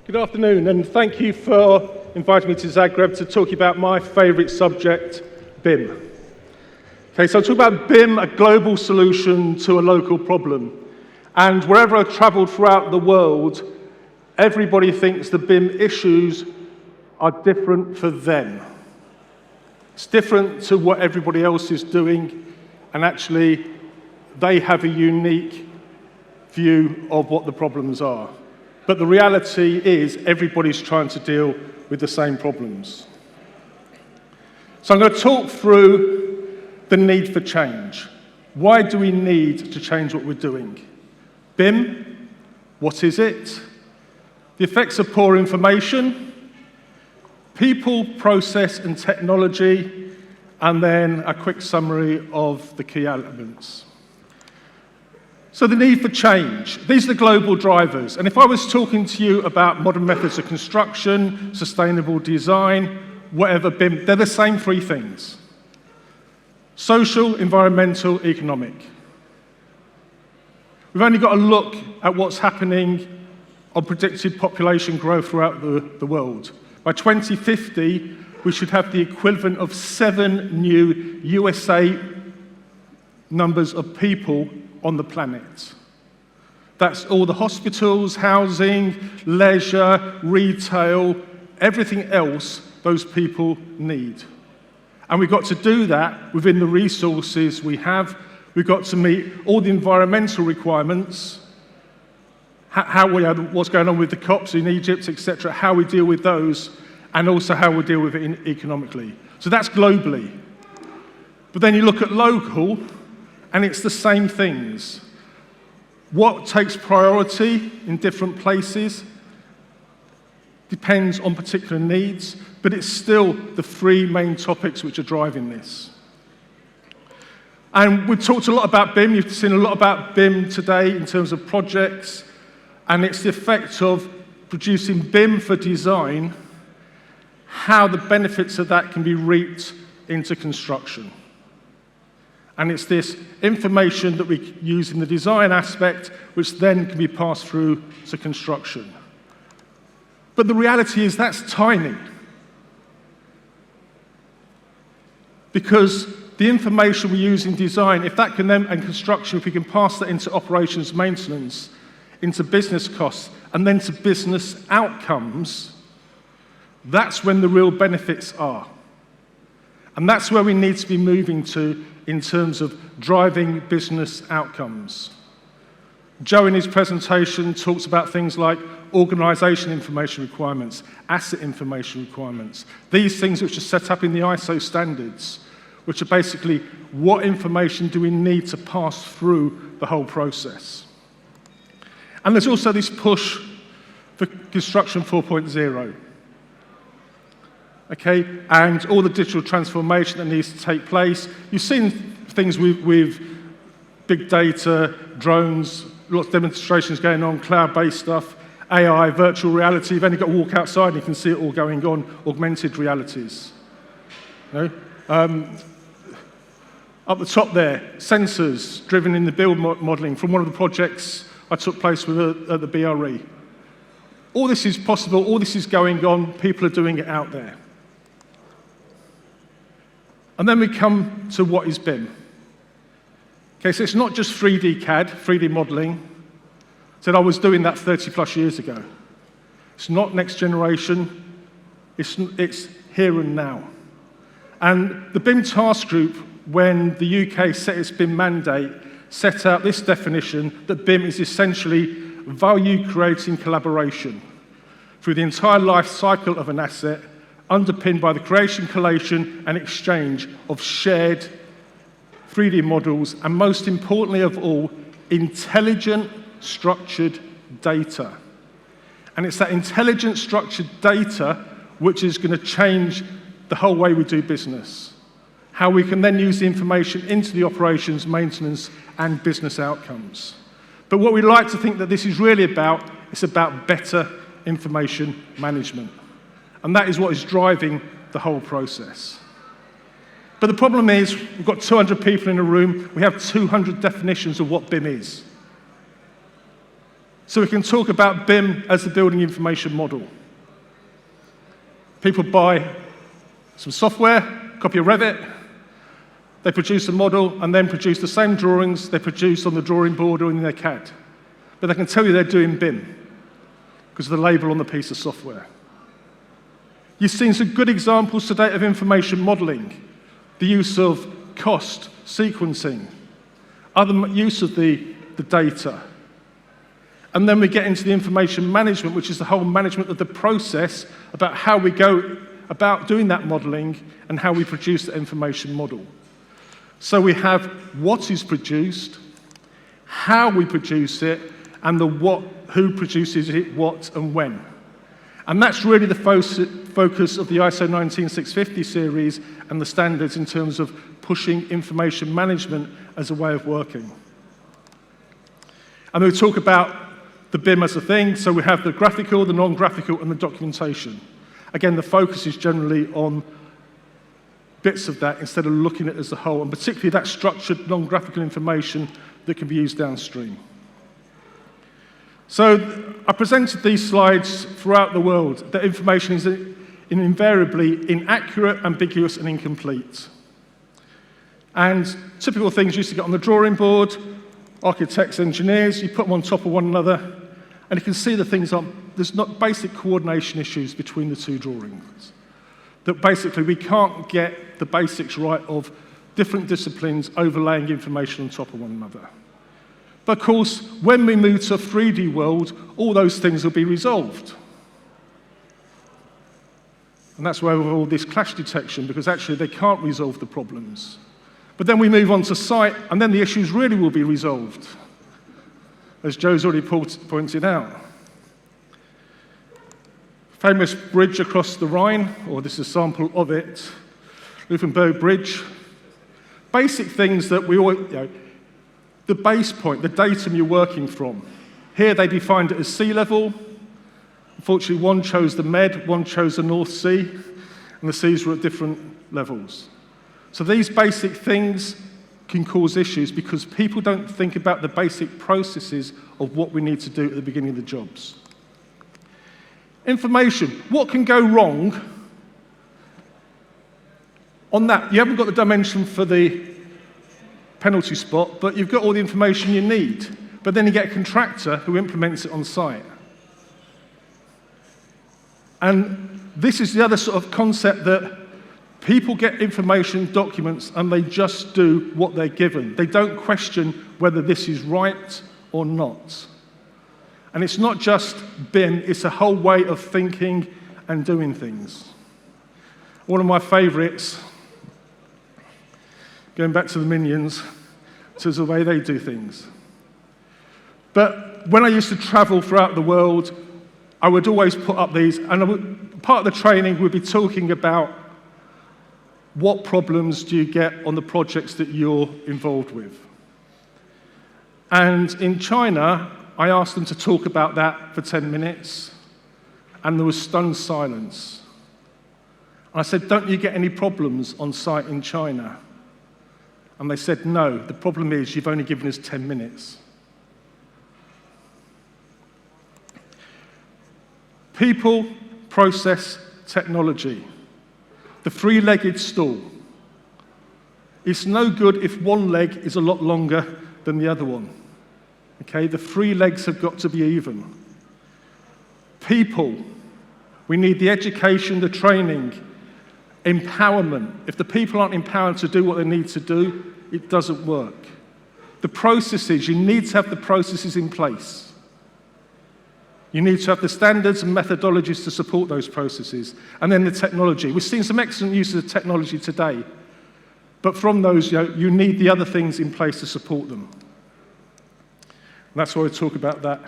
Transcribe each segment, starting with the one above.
Good afternoon, and thank you for inviting me to Zagreb to talk about my favourite subject, BIM. Okay, so I'll talk about BIM, a global solution to a local problem. And wherever I've travelled throughout the world, everybody thinks the BIM issues are different for them. It's different to what everybody else is doing, and actually, they have a unique view of what the problems are. But the reality is everybody's trying to deal with the same problems. So I'm going to talk through the need for change. Why do we need to change what we're doing? BIM, what is it? The effects of poor information, people, process and technology, and then a quick summary of the key elements. So the need for change. These are the global drivers. And if I was talking to you about modern methods of construction, sustainable design, whatever BIM, they're the same three things. Social, environmental, economic. We've only got to look at what's happening on predicted population growth throughout the world. By 2050, we should have the equivalent of 7 new USA numbers of people on the planet. That's all the hospitals, housing, leisure, retail, everything else those people need. And we've got to do that within the resources we have. We've got to meet all the environmental requirements, what's going on with the COPs in Egypt, etc., how we deal with those, and also how we deal with it economically. So that's globally. But then you look at local, and it's the same things. What takes priority in different places depends on particular needs, but it's still the three main topics which are driving this. And we've talked a lot about BIM. You've seen a lot about BIM today in terms of projects, and it's the effect of producing BIM for design, how the benefits of that can be reaped into construction. And it's this information that we use in the design aspect, which then can be passed through to construction. But the reality is that's tiny. Because the information we use in design, if that can then, and construction, if we can pass that into operations maintenance, into business costs, and then to business outcomes, that's when the real benefits are. And that's where we need to be moving to in terms of driving business outcomes. Joe, in his presentation, talks about things like organisation information requirements, asset information requirements, these things which are set up in the ISO standards, which are basically what information do we need to pass through the whole process. And there's also this push for Construction 4.0. Okay, and all the digital transformation that needs to take place. You've seen things with big data, drones, lots of demonstrations going on, cloud-based stuff, AI, virtual reality. You've only got to walk outside and you can see it all going on, augmented realities. You know? Up the top there, sensors driven in the build modelling from one of the projects I took place with at the BRE. All this is possible, all this is going on, people are doing it out there. And then we come to what is BIM. Okay, so it's not just 3D CAD, 3D modeling. Said I was doing that 30 plus years ago. It's not next generation, it's here and now. And the BIM task group, when the UK set its BIM mandate, set out this definition that BIM is essentially value-creating collaboration through the entire life cycle of an asset, underpinned by the creation, collation, and exchange of shared 3D models, and most importantly of all, intelligent, structured data. And it's that intelligent, structured data which is going to change the whole way we do business. How we can then use the information into the operations, maintenance, and business outcomes. But what we like to think that this is really about, it's about better information management. And that is what is driving the whole process. But the problem is, we've got 200 people in a room, we have 200 definitions of what BIM is. So we can talk about BIM as the building information model. People buy some software, copy of Revit, they produce a model, and then produce the same drawings they produce on the drawing board or in their CAD. But they can tell you they're doing BIM because of the label on the piece of software. You've seen some good examples today of information modeling, the use of cost, sequencing, other use of the data. And then we get into the information management, which is the whole management of the process about how we go about doing that modeling and how we produce the information model. So we have what is produced, how we produce it, and the what, who produces it, what, and when. And that's really the focus of the ISO 19650 series and the standards in terms of pushing information management as a way of working. And we'll talk about the BIM as a thing, so we have the graphical, the non-graphical, and the documentation. Again, the focus is generally on bits of that instead of looking at it as a whole, and particularly that structured non-graphical information that can be used downstream. So I presented these slides throughout the world. The information is invariably inaccurate, ambiguous, and incomplete. And typical things used to get on the drawing board, architects, engineers, you put them on top of one another, and you can see the things there's not basic coordination issues between the two drawings. That basically we can't get the basics right of different disciplines overlaying information on top of one another. But of course, when we move to a 3D world, all those things will be resolved. And that's where we have all this clash detection, because actually they can't resolve the problems. But then we move on to site, and then the issues really will be resolved, as Joe's already pointed out. Famous bridge across the Rhine, or this is a sample of it, Luffenberg Bridge. Basic things that we all, the base point, the datum you're working from. Here they defined it as sea level. Unfortunately, one chose the Med, one chose the North Sea, and the seas were at different levels. So these basic things can cause issues because people don't think about the basic processes of what we need to do at the beginning of the jobs. Information. What can go wrong? On that, you haven't got the dimension for the penalty spot, but you've got all the information you need. But then you get a contractor who implements it on site. And this is the other sort of concept that people get information, documents, and they just do what they're given. They don't question whether this is right or not. And it's not just BIM, it's a whole way of thinking and doing things. One of my favorites, going back to the Minions, is the way they do things. But when I used to travel throughout the world, I would always put up these, and part of the training would be talking about what problems do you get on the projects that you're involved with. And in China, I asked them to talk about that for 10 minutes, and there was stunned silence. And I said, don't you get any problems on site in China? And they said, no, the problem is you've only given us 10 minutes. People, process, technology. The three-legged stool. It's no good if one leg is a lot longer than the other one. Okay, the three legs have got to be even. People. We need the education, the training, empowerment. If the people aren't empowered to do what they need to do, it doesn't work. The processes, you need to have the processes in place. You need to have the standards and methodologies to support those processes. And then the technology. We've seen some excellent uses of technology today. But from those, you need the other things in place to support them. And that's why I talk about that.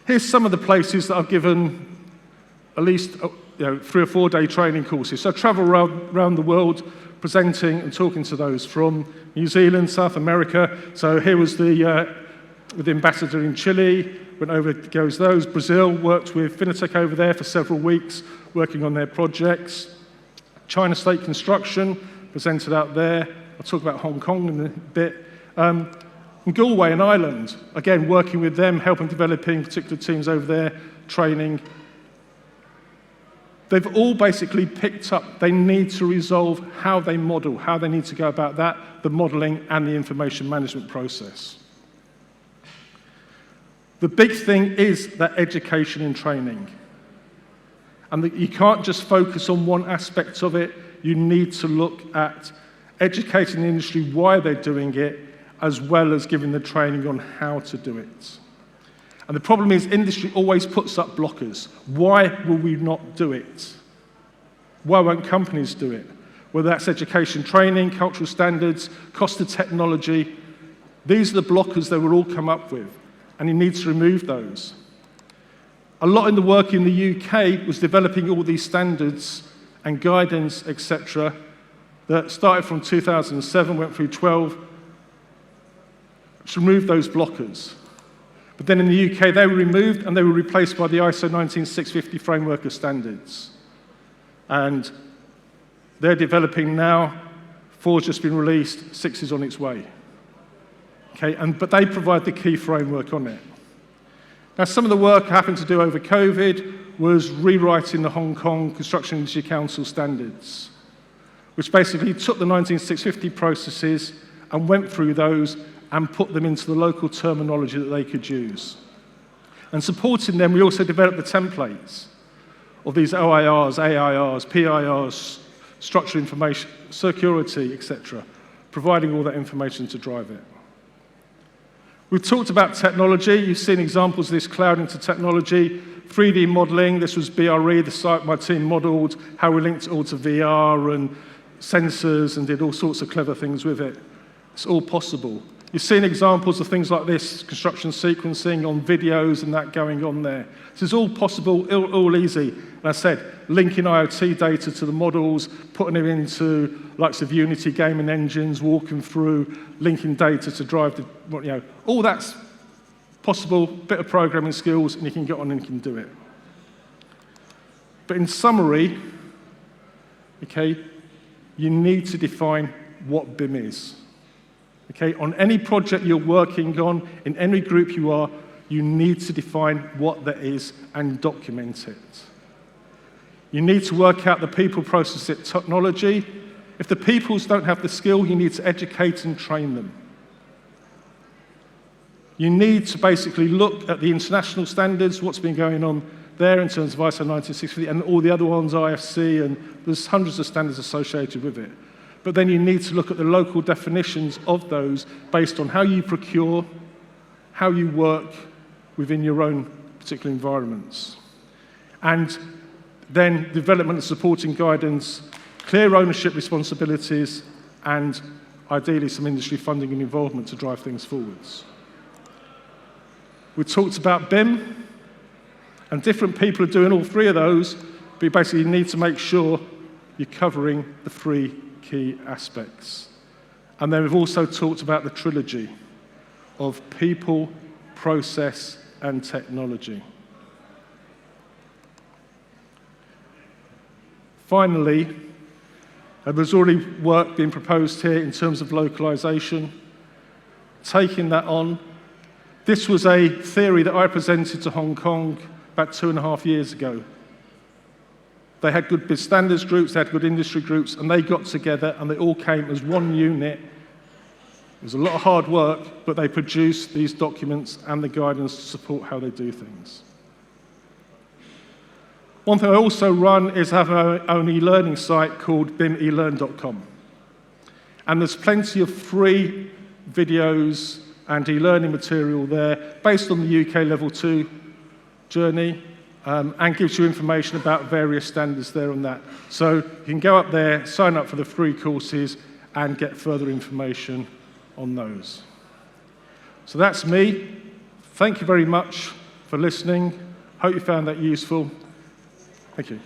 Here's some of the places that I've given at least 3 or 4 day training courses. So I travel around the world presenting and talking to those from New Zealand, South America. So here was the ambassador in Chile, went over to those. Brazil, worked with Finitec over there for several weeks, working on their projects. China State Construction, presented out there. I'll talk about Hong Kong in a bit. In Galway in Ireland, again, working with them, helping developing particular teams over there, training. They've all basically picked up, they need to resolve how they model, how they need to go about that, the modeling and the information management process. The big thing is that education and training. And that you can't just focus on one aspect of it, you need to look at educating the industry why they're doing it, as well as giving the training on how to do it. And the problem is industry always puts up blockers. Why will we not do it? Why won't companies do it? Whether that's education, training, cultural standards, cost of technology, these are the blockers they will all come up with, and you need to remove those. A lot in the work in the UK was developing all these standards and guidance, etc., that started from 2007, went through 12, to remove those blockers. But then in the UK, they were removed and they were replaced by the ISO 19650 framework of standards. And they're developing now. 4's just been released, 6 is on its way. Okay, but they provide the key framework on it. Now, some of the work I happened to do over COVID was rewriting the Hong Kong Construction Industry Council standards, which basically took the 19650 processes and went through those and put them into the local terminology that they could use. And supporting them, we also developed the templates of these OIRs, AIRs, PIRs, structured information, security, etc., providing all that information to drive it. We've talked about technology. You've seen examples of this cloud into technology. 3D modeling, this was BRE, the site my team modeled, how we linked it all to VR and sensors and did all sorts of clever things with it. It's all possible. You've seen examples of things like this, construction sequencing on videos and that going on there. This is all possible, all easy. And I said, linking IoT data to the models, putting it into likes of Unity gaming engines, walking through, linking data to drive the, all that's possible, bit of programming skills, and you can get on and you can do it. But in summary, okay, you need to define what BIM is. Okay, on any project you're working on, in any group you are, you need to define what that is and document it. You need to work out the people, process, it, technology. If the peoples don't have the skill, you need to educate and train them. You need to basically look at the international standards, what's been going on there in terms of ISO 19650 and all the other ones, IFC, and there's hundreds of standards associated with it. But then you need to look at the local definitions of those based on how you procure, how you work within your own particular environments. And then development and supporting guidance, clear ownership responsibilities, and ideally some industry funding and involvement to drive things forwards. We talked about BIM, and different people are doing all three of those, but you basically need to make sure you're covering the three key aspects. And then we've also talked about the trilogy of people, process, and technology. Finally, there's already work being proposed here in terms of localization. Taking that on, this was a theory that I presented to Hong Kong about 2.5 years ago. They had good business standards groups, they had good industry groups, and they got together and they all came as one unit. It was a lot of hard work, but they produced these documents and the guidance to support how they do things. One thing I also run is have our own e-learning site called bimelearn.com. And there's plenty of free videos and e-learning material there based on the UK Level 2 journey. And gives you information about various standards there on that. So you can go up there, sign up for the free courses, and get further information on those. So that's me. Thank you very much for listening. Hope you found that useful. Thank you.